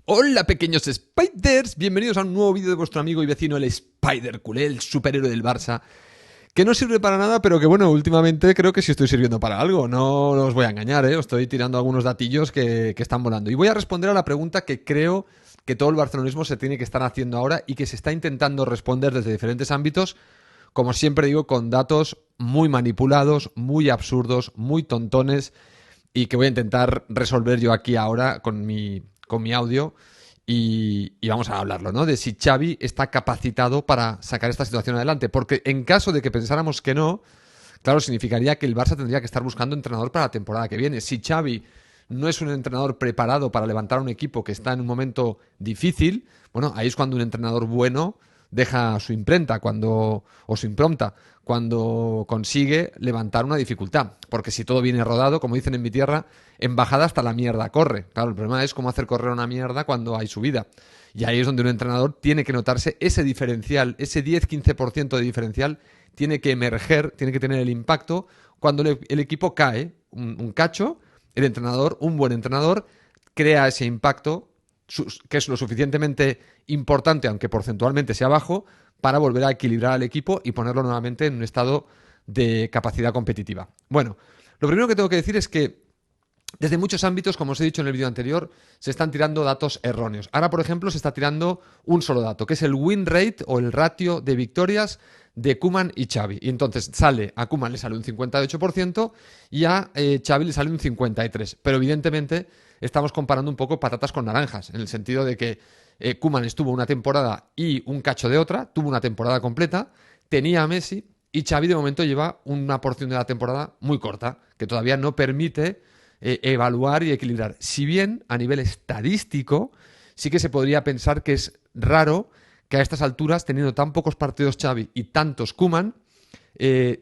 Hola pequeños Spiders, bienvenidos a un nuevo vídeo de vuestro amigo y vecino el Spider Culé, el superhéroe del Barça, que no sirve para nada, pero que bueno, últimamente creo que sí estoy sirviendo para algo, no os voy a engañar, os estoy tirando algunos datillos que están volando. Y voy a responder a la pregunta que creo que todo el barcelonismo se tiene que estar haciendo ahora y que se está intentando responder desde diferentes ámbitos, como siempre digo, con datos muy manipulados, muy absurdos, muy tontones, y que voy a intentar resolver yo aquí ahora con mi audio y vamos a hablarlo, ¿no? De si Xavi está capacitado para sacar esta situación adelante. Porque en caso de que pensáramos que no, claro, significaría que el Barça tendría que estar buscando entrenador para la temporada que viene. Si Xavi no es un entrenador preparado para levantar un equipo que está en un momento difícil, bueno, ahí es cuando un entrenador bueno deja su imprenta o su impronta cuando consigue levantar una dificultad. Porque si todo viene rodado, como dicen en mi tierra, en bajada hasta la mierda corre. Claro, el problema es cómo hacer correr una mierda cuando hay subida. Y ahí es donde un entrenador tiene que notarse ese diferencial, ese 10-15% de diferencial, tiene que emerger, tiene que tener el impacto cuando el equipo cae un cacho. El entrenador, un buen entrenador, crea ese impacto que es lo suficientemente importante, aunque porcentualmente sea bajo, para volver a equilibrar al equipo y ponerlo nuevamente en un estado de capacidad competitiva. Bueno, lo primero que tengo que decir es que desde muchos ámbitos, como os he dicho en el vídeo anterior, se están tirando datos erróneos. Ahora, por ejemplo, se está tirando un solo dato, que es el win rate o el ratio de victorias de Koeman y Xavi. Y entonces a Koeman le sale un 58% y a Xavi le sale un 53%. Pero evidentemente estamos comparando un poco patatas con naranjas, en el sentido de que Koeman estuvo una temporada y un cacho de otra, tuvo una temporada completa, tenía a Messi y Xavi de momento lleva una porción de la temporada muy corta, que todavía no permite evaluar y equilibrar. Si bien a nivel estadístico sí que se podría pensar que es raro que a estas alturas, teniendo tan pocos partidos Xavi y tantos Koeman,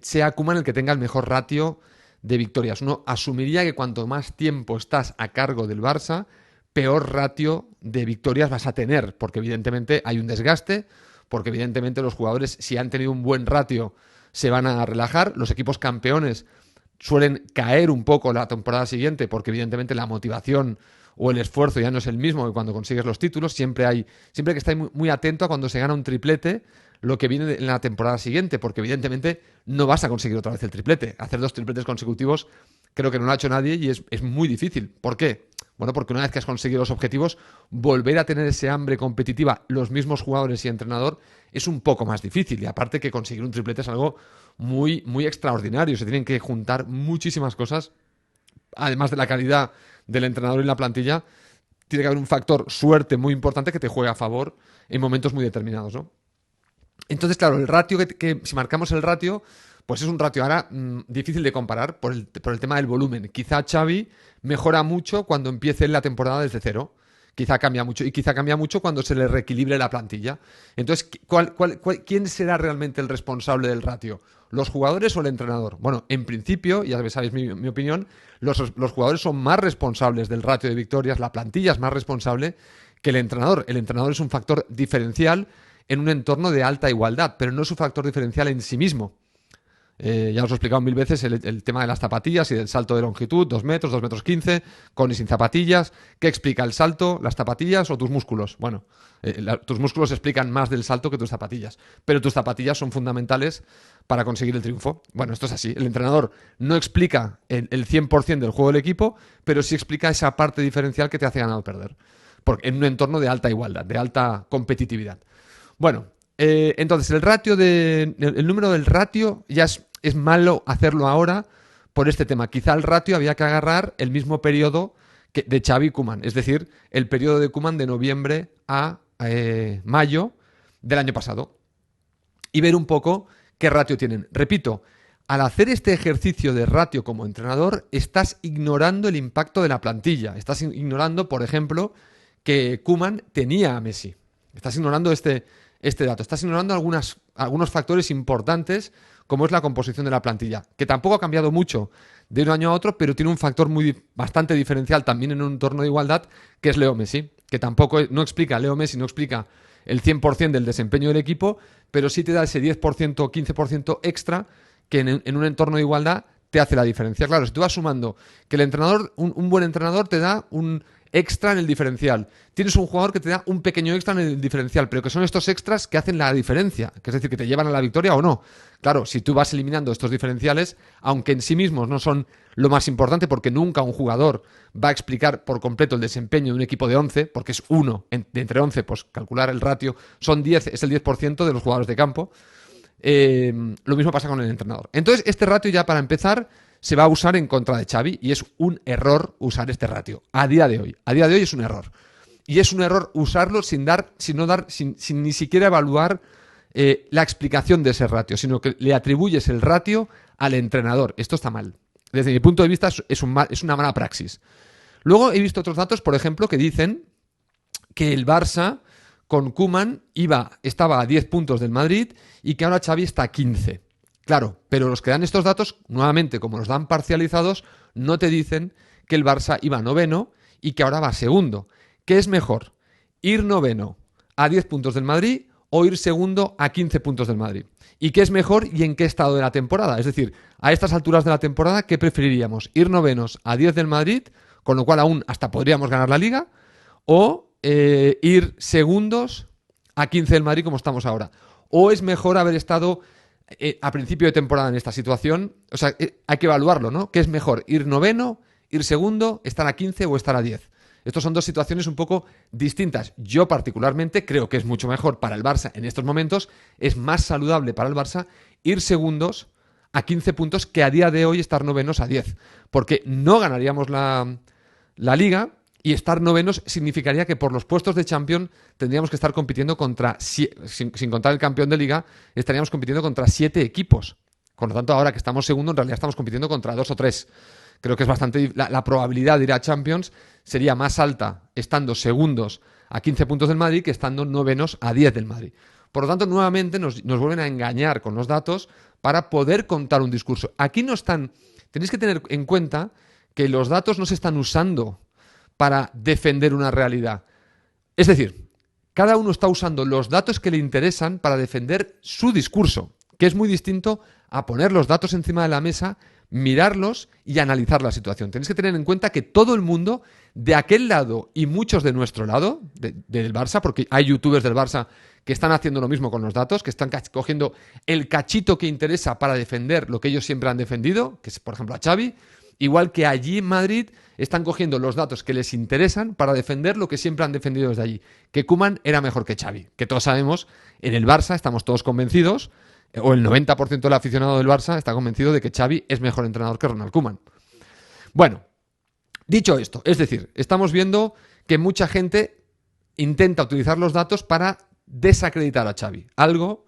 sea Koeman el que tenga el mejor ratio de victorias. Uno asumiría que cuanto más tiempo estás a cargo del Barça, peor ratio de victorias vas a tener, porque evidentemente hay un desgaste, porque evidentemente los jugadores, si han tenido un buen ratio, se van a relajar. Los equipos campeones suelen caer un poco la temporada siguiente porque evidentemente la motivación o el esfuerzo ya no es el mismo que cuando consigues los títulos. Siempre hay que estar muy atento a cuando se gana un triplete, lo que viene en la temporada siguiente, porque evidentemente no vas a conseguir otra vez el triplete. Hacer 2 tripletes consecutivos creo que no lo ha hecho nadie y es muy difícil. ¿Por qué? Bueno, porque una vez que has conseguido los objetivos, volver a tener ese hambre competitiva, los mismos jugadores y entrenador, es un poco más difícil. Y aparte que conseguir un triplete es algo muy, muy extraordinario. Se tienen que juntar muchísimas cosas. Además de la calidad del entrenador y la plantilla, tiene que haber un factor suerte muy importante que te juegue a favor en momentos muy determinados, ¿no? Entonces, claro, el ratio que si marcamos el ratio, pues es un ratio ahora difícil de comparar por el tema del volumen. Quizá Xavi mejora mucho cuando empiece la temporada desde cero. Quizá cambia mucho. Y quizá cambia mucho cuando se le reequilibre la plantilla. Entonces, ¿quién será realmente el responsable del ratio? ¿Los jugadores o el entrenador? Bueno, en principio, ya sabéis mi opinión, los jugadores son más responsables del ratio de victorias, la plantilla es más responsable que el entrenador. El entrenador es un factor diferencial en un entorno de alta igualdad, pero no es un factor diferencial en sí mismo. Ya os he explicado 1000 veces el tema de las zapatillas y del salto de longitud, 2 metros, 2 metros 15, con y sin zapatillas. ¿Qué explica el salto, las zapatillas o tus músculos? Bueno, tus músculos explican más del salto que tus zapatillas, pero tus zapatillas son fundamentales para conseguir el triunfo. Bueno, esto es así. El entrenador no explica el 100% del juego del equipo, pero sí explica esa parte diferencial que te hace ganar o perder, porque en un entorno de alta igualdad, de alta competitividad. Bueno, entonces el número del ratio ya es malo hacerlo ahora por este tema. Quizá el ratio había que agarrar el mismo periodo de Xavi y Koeman, es decir, el periodo de Koeman de noviembre a mayo del año pasado y ver un poco qué ratio tienen. Repito, al hacer este ejercicio de ratio como entrenador, estás ignorando el impacto de la plantilla. Estás ignorando, por ejemplo, que Koeman tenía a Messi. Estás ignorando este dato. Estás ignorando algunos factores importantes, como es la composición de la plantilla, que tampoco ha cambiado mucho de un año a otro, pero tiene un factor bastante diferencial también en un entorno de igualdad, que es Leo Messi, que tampoco no explica, Leo Messi no explica el 100% del desempeño del equipo, pero sí te da ese 10% o 15% extra que en un entorno de igualdad te hace la diferencia. Claro, si tú vas sumando que el entrenador, un buen entrenador te da un extra en el diferencial. Tienes un jugador que te da un pequeño extra en el diferencial, pero que son estos extras que hacen la diferencia, que es decir, que te llevan a la victoria o no. Claro, si tú vas eliminando estos diferenciales, aunque en sí mismos no son lo más importante, porque nunca un jugador va a explicar por completo el desempeño de un equipo de 11, porque es uno de entre 11, pues calcular el ratio, son 10, es el 10% de los jugadores de campo. Lo mismo pasa con el entrenador. Entonces, este ratio ya para empezar se va a usar en contra de Xavi y es un error usar este ratio. A día de hoy es un error. Y es un error usarlo sin ni siquiera evaluar la explicación de ese ratio, sino que le atribuyes el ratio al entrenador. Esto está mal. Desde mi punto de vista es una mala praxis. Luego he visto otros datos, por ejemplo, que dicen que el Barça con Koeman estaba a 10 puntos del Madrid y que ahora Xavi está a 15. Claro, pero los que dan estos datos, nuevamente, como los dan parcializados, no te dicen que el Barça iba noveno y que ahora va segundo. ¿Qué es mejor? ¿Ir noveno a 10 puntos del Madrid o ir segundo a 15 puntos del Madrid? ¿Y qué es mejor y en qué estado de la temporada? Es decir, a estas alturas de la temporada, ¿qué preferiríamos? ¿Ir novenos a 10 del Madrid, con lo cual aún hasta podríamos ganar la Liga? ¿O ir segundos a 15 del Madrid como estamos ahora? ¿O es mejor haber estado a principio de temporada en esta situación? O sea, hay que evaluarlo, ¿no? ¿Qué es mejor? ¿Ir noveno, ir segundo, estar a 15 o estar a 10? Estas son dos situaciones un poco distintas. Yo particularmente creo que es mucho mejor para el Barça en estos momentos, es más saludable para el Barça ir segundos a 15 puntos que a día de hoy estar novenos a 10. Porque no ganaríamos la Liga y estar novenos significaría que por los puestos de Champions tendríamos que estar compitiendo sin contar el campeón de Liga, estaríamos compitiendo contra 7 equipos. Por lo tanto, ahora que estamos segundo, en realidad estamos compitiendo contra 2 o 3. Creo que es bastante. La probabilidad de ir a Champions sería más alta estando segundos a 15 puntos del Madrid que estando novenos a 10 del Madrid. Por lo tanto, nuevamente nos vuelven a engañar con los datos para poder contar un discurso. Aquí no están. Tenéis que tener en cuenta que los datos no se están usando para defender una realidad. Es decir, cada uno está usando los datos que le interesan para defender su discurso, que es muy distinto a poner los datos encima de la mesa, mirarlos y analizar la situación. Tenéis que tener en cuenta que todo el mundo, de aquel lado y muchos de nuestro lado, del Barça, porque hay youtubers del Barça que están haciendo lo mismo con los datos, que están cogiendo el cachito que interesa para defender lo que ellos siempre han defendido, que es, por ejemplo, a Xavi, igual que allí en Madrid están cogiendo los datos que les interesan para defender lo que siempre han defendido desde allí, que Koeman era mejor que Xavi, que todos sabemos, en el Barça estamos todos convencidos, o el 90% del aficionado del Barça está convencido de que Xavi es mejor entrenador que Ronald Koeman. Bueno, dicho esto, es decir, estamos viendo que mucha gente intenta utilizar los datos para desacreditar a Xavi, algo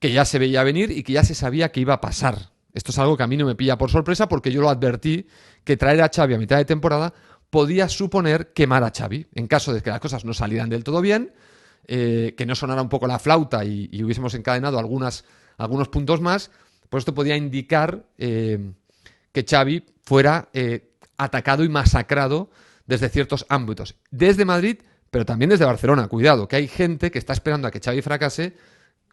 que ya se veía venir y que ya se sabía que iba a pasar. Esto es algo que a mí no me pilla por sorpresa porque yo lo advertí, que traer a Xavi a mitad de temporada podía suponer quemar a Xavi. En caso de que las cosas no salieran del todo bien, que no sonara un poco la flauta y hubiésemos encadenado algunos puntos más, pues esto podía indicar que Xavi fuera atacado y masacrado desde ciertos ámbitos. Desde Madrid, pero también desde Barcelona. Cuidado, que hay gente que está esperando a que Xavi fracase,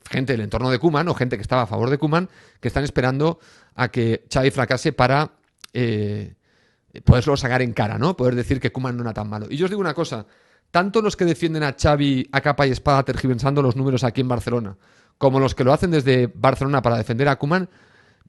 gente del entorno de Koeman o gente que estaba a favor de Koeman, que están esperando a que Xavi fracase para poderlo sacar en cara, ¿no? Poder decir que Koeman no era tan malo. Y yo os digo una cosa, tanto los que defienden a Xavi a capa y espada tergiversando los números aquí en Barcelona, como los que lo hacen desde Barcelona para defender a Koeman,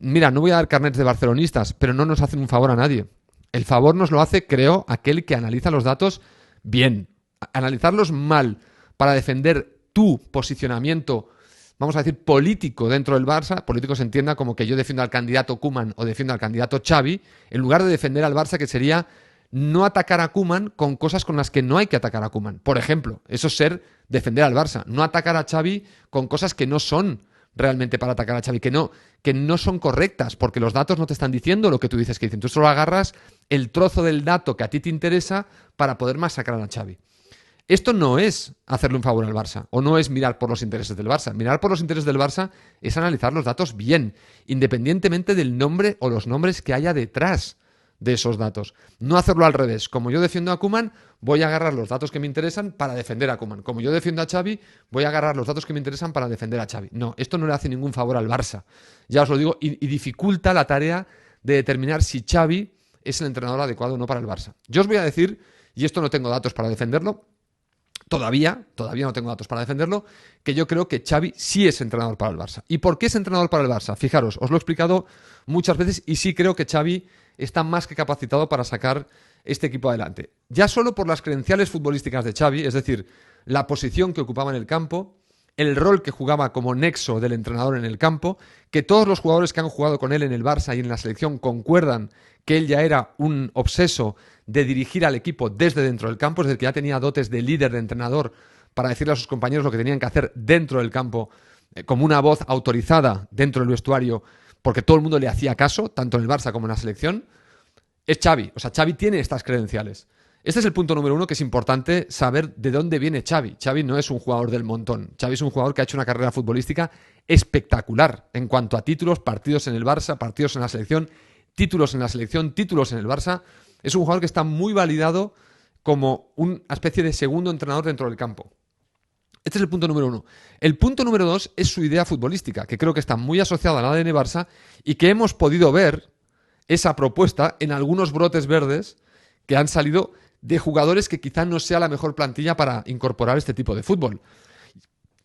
mira, no voy a dar carnets de barcelonistas, pero no nos hacen un favor a nadie. El favor nos lo hace, creo, aquel que analiza los datos bien. Analizarlos mal para defender tu posicionamiento, vamos a decir, político dentro del Barça, político se entienda como que yo defiendo al candidato Koeman o defiendo al candidato Xavi, en lugar de defender al Barça, que sería no atacar a Koeman con cosas con las que no hay que atacar a Koeman. Por ejemplo, eso es defender al Barça, no atacar a Xavi con cosas que no son realmente para atacar a Xavi, que no son correctas, porque los datos no te están diciendo lo que tú dices que dicen. Tú solo agarras el trozo del dato que a ti te interesa para poder masacrar a Xavi. Esto no es hacerle un favor al Barça, o no es mirar por los intereses del Barça. Mirar por los intereses del Barça es analizar los datos bien, independientemente del nombre o los nombres que haya detrás de esos datos. No hacerlo al revés. Como yo defiendo a Koeman, voy a agarrar los datos que me interesan para defender a Koeman. Como yo defiendo a Xavi, voy a agarrar los datos que me interesan para defender a Xavi. No, esto no le hace ningún favor al Barça. Ya os lo digo, y dificulta la tarea de determinar si Xavi es el entrenador adecuado o no para el Barça. Yo os voy a decir y esto no tengo datos para defenderlo, todavía no tengo datos para defenderlo, que yo creo que Xavi sí es entrenador para el Barça. ¿Y por qué es entrenador para el Barça? Fijaros, os lo he explicado muchas veces y sí creo que Xavi está más que capacitado para sacar este equipo adelante. Ya solo por las credenciales futbolísticas de Xavi, es decir, la posición que ocupaba en el campo, el rol que jugaba como nexo del entrenador en el campo, que todos los jugadores que han jugado con él en el Barça y en la selección concuerdan que él ya era un obseso de dirigir al equipo desde dentro del campo, es decir, que ya tenía dotes de líder, de entrenador, para decirle a sus compañeros lo que tenían que hacer dentro del campo, como una voz autorizada dentro del vestuario, porque todo el mundo le hacía caso, tanto en el Barça como en la selección. Es Xavi, o sea, Xavi tiene estas credenciales. Este es el punto número uno, que es importante saber de dónde viene Xavi. Xavi no es un jugador del montón. Xavi es un jugador que ha hecho una carrera futbolística espectacular en cuanto a títulos, partidos en el Barça, partidos en la selección, títulos en la selección, títulos en el Barça. Es un jugador que está muy validado como una especie de segundo entrenador dentro del campo. Este es el punto número uno. El punto número dos es su idea futbolística, que creo que está muy asociada al ADN Barça y que hemos podido ver esa propuesta en algunos brotes verdes que han salido de jugadores que quizá no sea la mejor plantilla para incorporar este tipo de fútbol.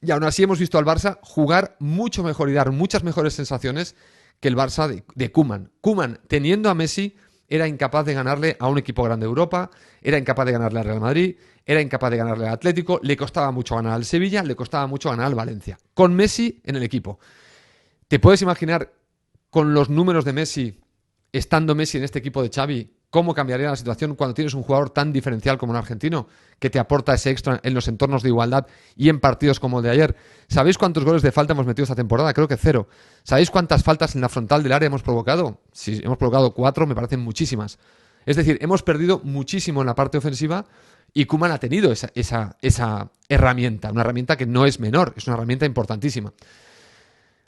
Y aún así hemos visto al Barça jugar mucho mejor y dar muchas mejores sensaciones que el Barça de Koeman. Koeman, teniendo a Messi, era incapaz de ganarle a un equipo grande de Europa, era incapaz de ganarle al Real Madrid, era incapaz de ganarle al Atlético, le costaba mucho ganar al Sevilla, le costaba mucho ganar al Valencia. Con Messi en el equipo. ¿Te puedes imaginar con los números de Messi, estando Messi en este equipo de Xavi, cómo cambiaría la situación cuando tienes un jugador tan diferencial como un argentino, que te aporta ese extra en los entornos de igualdad y en partidos como el de ayer? ¿Sabéis cuántos goles de falta hemos metido esta temporada? Creo que 0. ¿Sabéis cuántas faltas en la frontal del área hemos provocado? Si hemos provocado 4, me parecen muchísimas. Es decir, hemos perdido muchísimo en la parte ofensiva y Koeman ha tenido esa herramienta, una herramienta que no es menor, es una herramienta importantísima.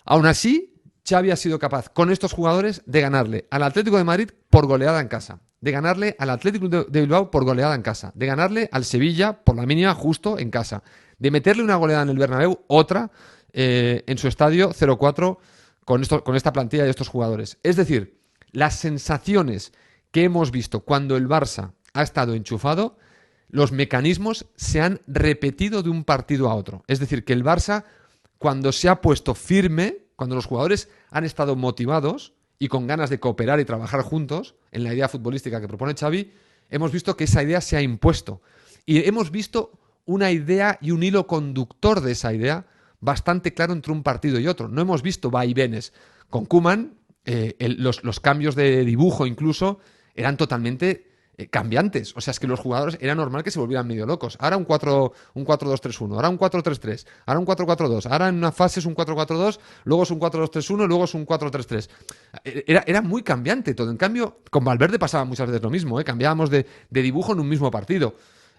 Aún así, Xavi ha sido capaz con estos jugadores de ganarle al Atlético de Madrid por goleada en casa, de ganarle al Atlético de Bilbao por goleada en casa, de ganarle al Sevilla por la mínima justo en casa, de meterle una goleada en el Bernabéu, otra en su estadio 0-4 con esta plantilla de estos jugadores. Es decir, las sensaciones que hemos visto cuando el Barça ha estado enchufado, los mecanismos se han repetido de un partido a otro. Es decir, que el Barça, cuando se ha puesto firme, cuando los jugadores han estado motivados y con ganas de cooperar y trabajar juntos en la idea futbolística que propone Xavi, hemos visto que esa idea se ha impuesto. Y hemos visto una idea y un hilo conductor de esa idea bastante claro entre un partido y otro. No hemos visto vaivenes. Con Koeman, los cambios de dibujo incluso eran totalmente cambiantes. O sea, es que los jugadores era normal que se volvieran medio locos. Ahora un 4-2-3-1, ahora un 4-3-3, ahora un 4-4-2, ahora en una fase es un 4-4-2, luego es un 4-2-3-1, luego es un 4-3-3. Era muy cambiante todo. En cambio, con Valverde pasaba muchas veces lo mismo, ¿eh? Cambiábamos de dibujo en un mismo partido.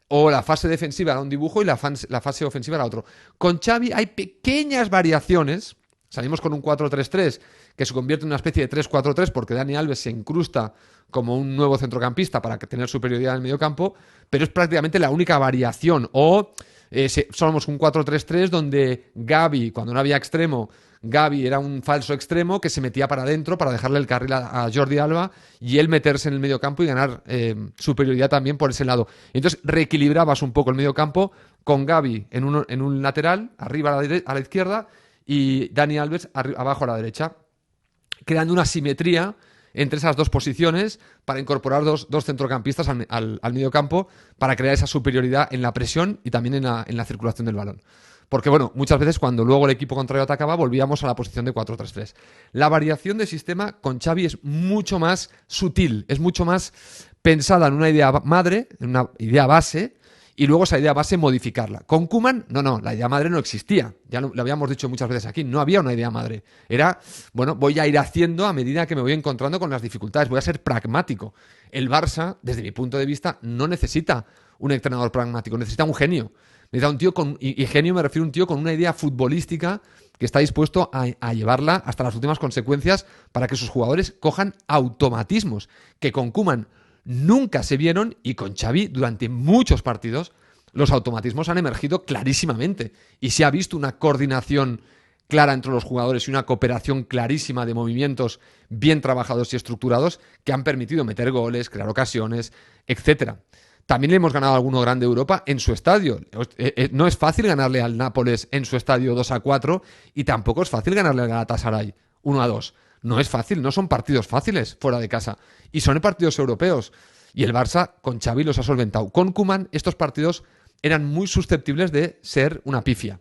O la fase defensiva era un dibujo y la fase ofensiva era otro. Con Xavi hay pequeñas variaciones. Salimos con un 4-3-3 que se convierte en una especie de 3-4-3 porque Dani Alves se incrusta como un nuevo centrocampista para tener superioridad en el mediocampo, pero es prácticamente la única variación. O somos un 4-3-3 donde Gavi, cuando no había extremo, Gavi era un falso extremo que se metía para adentro para dejarle el carril a Jordi Alba y él meterse en el mediocampo y ganar superioridad también por ese lado. Entonces reequilibrabas un poco el mediocampo con Gavi en un lateral, arriba a la izquierda, y Dani Alves abajo a la derecha, creando una simetría entre esas dos posiciones para incorporar dos centrocampistas al mediocampo para crear esa superioridad en la presión y también en la circulación del balón. Porque, bueno, muchas veces cuando luego el equipo contrario atacaba, volvíamos a la posición de 4-3-3. La variación de sistema con Xavi es mucho más sutil, es mucho más pensada en una idea madre, en una idea base, y luego esa idea base modificarla. Con Koeman, no, la idea madre no existía. Ya lo habíamos dicho muchas veces aquí, no había una idea madre. Era, bueno, voy a ir haciendo a medida que me voy encontrando con las dificultades, voy a ser pragmático. El Barça, desde mi punto de vista, no necesita un entrenador pragmático, necesita un genio. Necesita un tío y genio me refiero a un tío con una idea futbolística que está dispuesto a llevarla hasta las últimas consecuencias para que sus jugadores cojan automatismos, que con Koeman nunca se vieron, y con Xavi durante muchos partidos los automatismos han emergido clarísimamente y se ha visto una coordinación clara entre los jugadores y una cooperación clarísima de movimientos bien trabajados y estructurados que han permitido meter goles, crear ocasiones, etcétera. También le hemos ganado a alguno grande de Europa en su estadio. No es fácil ganarle al Nápoles en su estadio 2-4 y tampoco es fácil ganarle al Galatasaray 1-2. No es fácil, no son partidos fáciles fuera de casa. Y son partidos europeos. Y el Barça con Xavi los ha solventado. Con Koeman estos partidos eran muy susceptibles de ser una pifia.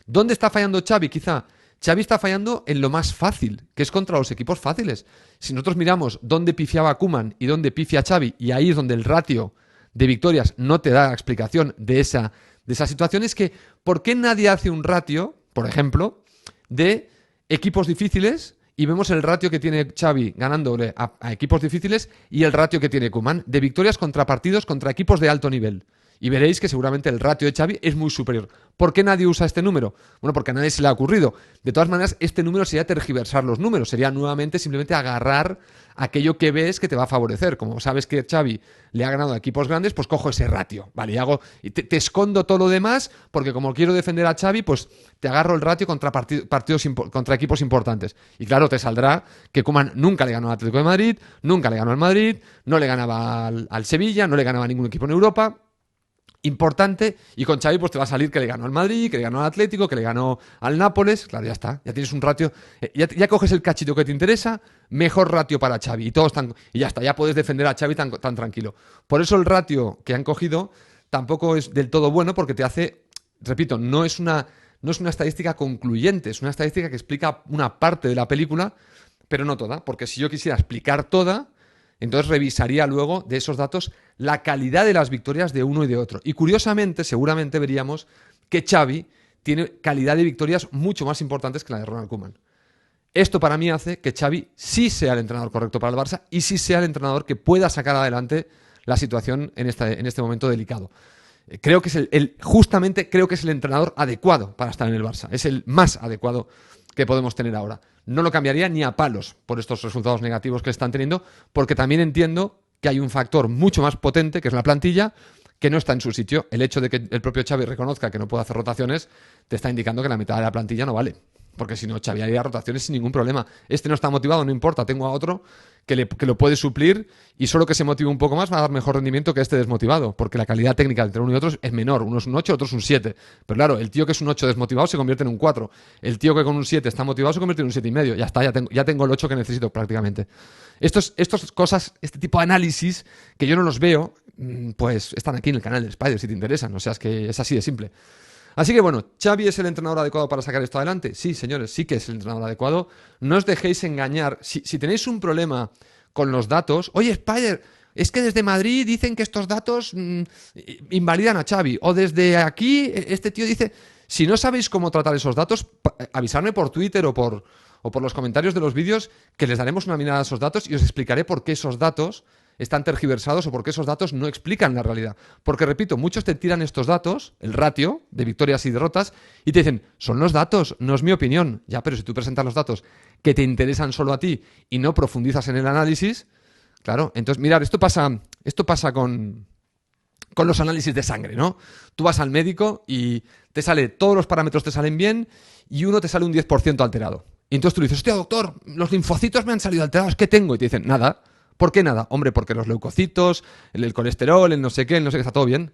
¿Dónde está fallando Xavi? Quizá Xavi está fallando en lo más fácil, que es contra los equipos fáciles. Si nosotros miramos dónde pifiaba Koeman y dónde pifia Xavi, y ahí es donde el ratio de victorias no te da explicación de esa situación, es que ¿por qué nadie hace un ratio, por ejemplo, de equipos difíciles y vemos el ratio que tiene Xavi ganándole a equipos difíciles y el ratio que tiene Koeman de victorias contra partidos contra equipos de alto nivel? Y veréis que seguramente el ratio de Xavi es muy superior. ¿Por qué nadie usa este número? Bueno, porque a nadie se le ha ocurrido. De todas maneras, este número sería tergiversar los números. Sería nuevamente simplemente agarrar aquello que ves que te va a favorecer. Como sabes que Xavi le ha ganado a equipos grandes, pues cojo ese ratio. Vale, y te escondo todo lo demás porque como quiero defender a Xavi, pues te agarro el ratio contra contra equipos importantes. Y claro, te saldrá que Koeman nunca le ganó al Atlético de Madrid, nunca le ganó al Madrid, no le ganaba al Sevilla, no le ganaba a ningún equipo en Europa. Importante, y con Xavi pues te va a salir que le ganó al Madrid, que le ganó al Atlético, que le ganó al Nápoles. Claro, ya está, ya tienes un ratio, ya coges el cachito que te interesa, mejor ratio para Xavi, y ya está, ya puedes defender a Xavi tan tranquilo. Por eso el ratio que han cogido tampoco es del todo bueno, porque te hace, repito, no es una estadística concluyente, es una estadística que explica una parte de la película, pero no toda, porque si yo quisiera explicar toda, entonces revisaría luego de esos datos la calidad de las victorias de uno y de otro. Y curiosamente, seguramente veríamos que Xavi tiene calidad de victorias mucho más importantes que la de Ronald Koeman. Esto para mí hace que Xavi sí sea el entrenador correcto para el Barça y sí sea el entrenador que pueda sacar adelante la situación en este momento delicado. Creo que es justamente creo que es el entrenador adecuado para estar en el Barça. Es el más adecuado que podemos tener ahora. No lo cambiaría ni a palos por estos resultados negativos que están teniendo, porque también entiendo que hay un factor mucho más potente, que es la plantilla, que no está en su sitio. El hecho de que el propio Xavi reconozca que no puede hacer rotaciones te está indicando que la mitad de la plantilla no vale. Porque si no, Xavi haría rotaciones sin ningún problema. Este no está motivado, no importa, tengo a otro que lo puede suplir y solo que se motive un poco más va a dar mejor rendimiento que este desmotivado, porque la calidad técnica entre uno y otro es menor. Uno es un 8, otro es un 7. Pero claro, el tío que es un 8 desmotivado se convierte en un 4. El tío que con un 7 está motivado se convierte en un 7,5. Ya está, ya tengo el 8 que necesito prácticamente. Estas cosas, este tipo de análisis, que yo no los veo, pues están aquí en el canal de Spider si te interesan. O sea, es que es así de simple. Así que bueno, ¿Xavi es el entrenador adecuado para sacar esto adelante? Sí, señores, sí que es el entrenador adecuado. No os dejéis engañar. Si tenéis un problema con los datos, oye, Spider, es que desde Madrid dicen que estos datos invalidan a Xavi. O desde aquí, este tío dice... Si no sabéis cómo tratar esos datos, avisadme por Twitter o por los comentarios de los vídeos, que les daremos una mirada a esos datos y os explicaré por qué esos datos están tergiversados o por qué esos datos no explican la realidad. Porque, repito, muchos te tiran estos datos, el ratio de victorias y derrotas, y te dicen, son los datos, no es mi opinión. Ya, pero si tú presentas los datos que te interesan solo a ti y no profundizas en el análisis, claro, entonces, mirad, esto pasa con los análisis de sangre, ¿no? Tú vas al médico y todos los parámetros te salen bien y uno te sale un 10% alterado. Y entonces tú le dices, hostia, doctor, los linfocitos me han salido alterados, ¿qué tengo? Y te dicen, nada. ¿Por qué nada? Hombre, porque los leucocitos, el colesterol, el no sé qué, está todo bien.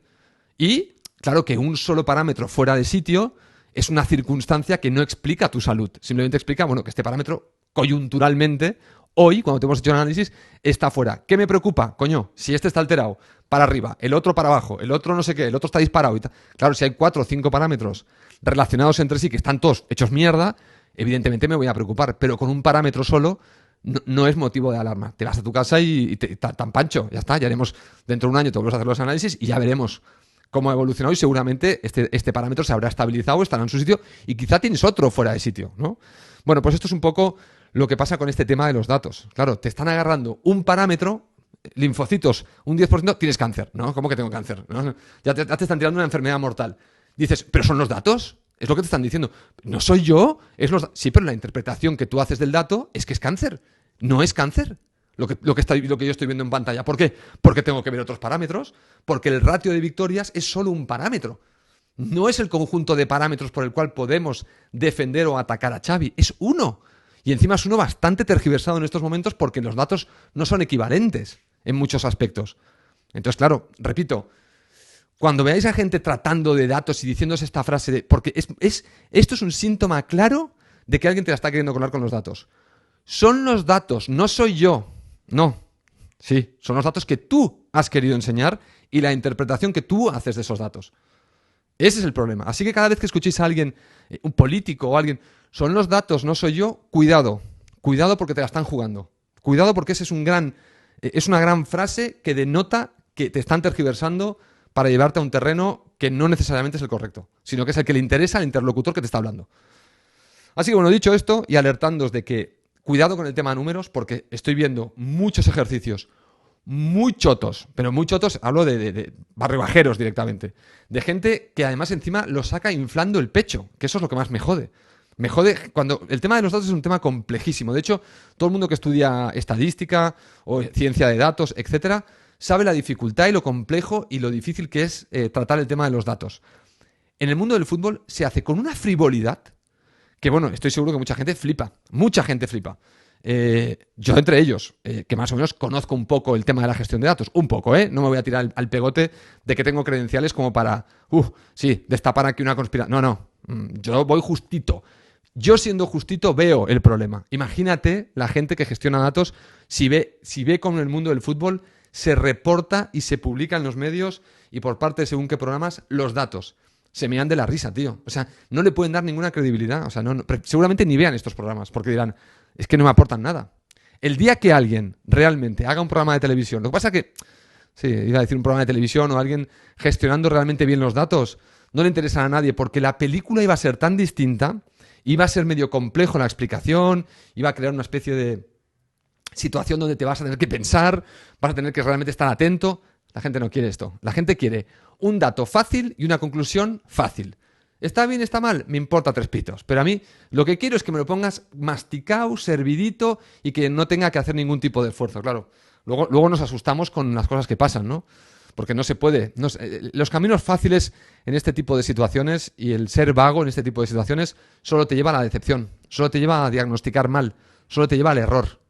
Y, claro, que un solo parámetro fuera de sitio es una circunstancia que no explica tu salud. Simplemente explica, bueno, que este parámetro coyunturalmente, hoy, cuando te hemos hecho el análisis, está fuera. ¿Qué me preocupa? Coño, si este está alterado para arriba, el otro para abajo, el otro no sé qué, el otro está disparado y tal. Claro, si hay 4 o 5 parámetros relacionados entre sí que están todos hechos mierda, evidentemente me voy a preocupar. Pero con un parámetro solo no es motivo de alarma. Te vas a tu casa y tan pancho, ya está. Ya haremos, dentro de un año te volvemos a hacer los análisis y ya veremos cómo ha evolucionado y seguramente este parámetro se habrá estabilizado, estará en su sitio y quizá tienes otro fuera de sitio, ¿no? Bueno, pues esto es un poco lo que pasa con este tema de los datos. Claro, te están agarrando un parámetro, linfocitos, un 10%, tienes cáncer, ¿no? ¿Cómo que tengo cáncer? ¿No? Ya te están tirando una enfermedad mortal. Dices, ¿pero son los datos? Es lo que te están diciendo. ¿No soy yo? Sí, pero la interpretación que tú haces del dato es que es cáncer. No es cáncer. Lo que yo estoy viendo en pantalla. ¿Por qué? Porque tengo que ver otros parámetros. Porque el ratio de victorias es solo un parámetro. No es el conjunto de parámetros por el cual podemos defender o atacar a Xavi. Es uno. Y encima es uno bastante tergiversado en estos momentos porque los datos no son equivalentes en muchos aspectos. Entonces, claro, repito, cuando veáis a gente tratando de datos y diciéndose esta frase porque esto es un síntoma claro de que alguien te la está queriendo colar con los datos. Son los datos, no soy yo. No. Sí, son los datos que tú has querido enseñar y la interpretación que tú haces de esos datos. Ese es el problema. Así que cada vez que escuchéis a alguien, un político o alguien, son los datos, no soy yo, cuidado. Cuidado porque te la están jugando. Cuidado porque ese es una gran frase que denota que te están tergiversando para llevarte a un terreno que no necesariamente es el correcto, sino que es el que le interesa al interlocutor que te está hablando. Así que bueno, dicho esto y alertándoos de que cuidado con el tema de números, porque estoy viendo muchos ejercicios muy chotos, pero muy chotos, hablo de barribajeros directamente, de gente que además encima lo saca inflando el pecho, que eso es lo que más me jode. Me jode cuando el tema de los datos es un tema complejísimo. De hecho, todo el mundo que estudia estadística o ciencia de datos, etcétera, sabe la dificultad y lo complejo y lo difícil que es tratar el tema de los datos. En el mundo del fútbol se hace con una frivolidad que, bueno, estoy seguro que mucha gente flipa. Mucha gente flipa. Yo entre ellos, que más o menos conozco un poco el tema de la gestión de datos. Un poco, ¿eh? No me voy a tirar al pegote de que tengo credenciales como para, sí, destapar aquí una conspiración. No. Yo voy justito. Yo siendo justito veo el problema. Imagínate la gente que gestiona datos si ve cómo en el mundo del fútbol se reporta y se publica en los medios y por parte de según qué programas los datos. Se me dan de la risa, tío. O sea, no le pueden dar ninguna credibilidad. O sea, seguramente ni vean estos programas porque dirán, es que no me aportan nada. El día que alguien realmente haga un programa de televisión, lo que pasa que, sí, iba a decir un programa de televisión o alguien gestionando realmente bien los datos, no le interesa a nadie porque la película iba a ser tan distinta, iba a ser medio complejo la explicación, iba a crear una especie de situación donde te vas a tener que pensar, vas a tener que realmente estar atento. La gente no quiere esto. La gente quiere un dato fácil y una conclusión fácil. ¿Está bien, está mal? Me importa tres pitos. Pero a mí lo que quiero es que me lo pongas masticado, servidito y que no tenga que hacer ningún tipo de esfuerzo. Claro, luego nos asustamos con las cosas que pasan, ¿no? Porque no se puede. Los caminos fáciles en este tipo de situaciones y el ser vago en este tipo de situaciones solo te lleva a la decepción, solo te lleva a diagnosticar mal, solo te lleva al error.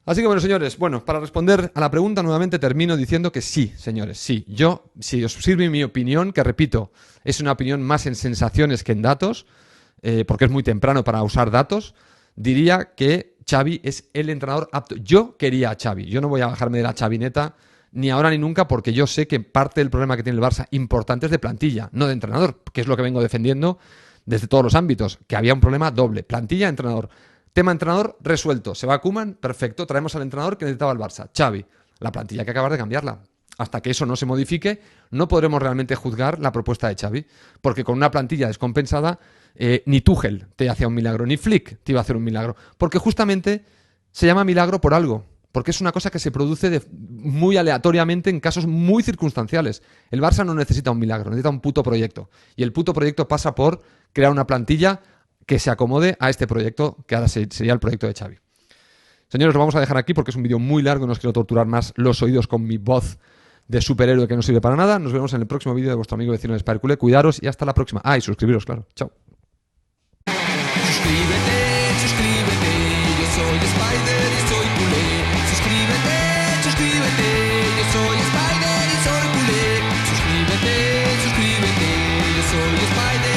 Así que bueno, señores, para responder a la pregunta nuevamente termino diciendo que sí, señores, sí. Si os sirve mi opinión, que repito, es una opinión más en sensaciones que en datos, porque es muy temprano para usar datos, diría que Xavi es el entrenador apto. Yo quería a Xavi, yo no voy a bajarme de la chavineta ni ahora ni nunca porque yo sé que parte del problema que tiene el Barça importante es de plantilla, no de entrenador, que es lo que vengo defendiendo desde todos los ámbitos, que había un problema doble, plantilla-entrenador. Tema entrenador resuelto. Se va Koeman, perfecto. Traemos al entrenador que necesitaba el Barça, Xavi. La plantilla hay que acabar de cambiarla. Hasta que eso no se modifique, no podremos realmente juzgar la propuesta de Xavi. Porque con una plantilla descompensada, ni Tuchel te hacía un milagro, ni Flick te iba a hacer un milagro. Porque justamente se llama milagro por algo. Porque es una cosa que se produce muy aleatoriamente en casos muy circunstanciales. El Barça no necesita un milagro, necesita un puto proyecto. Y el puto proyecto pasa por crear una plantilla que se acomode a este proyecto, que ahora sería el proyecto de Xavi. Señores, lo vamos a dejar aquí porque es un vídeo muy largo y no os quiero torturar más los oídos con mi voz de superhéroe que no sirve para nada. Nos vemos en el próximo vídeo de vuestro amigo vecino de Spider-Culé. Cuidaros y hasta la próxima. Y suscribiros, claro. Chao. Suscríbete, yo soy Spider y soy culé. Suscríbete, yo soy Spider y soy culé. Suscríbete, yo soy Spider.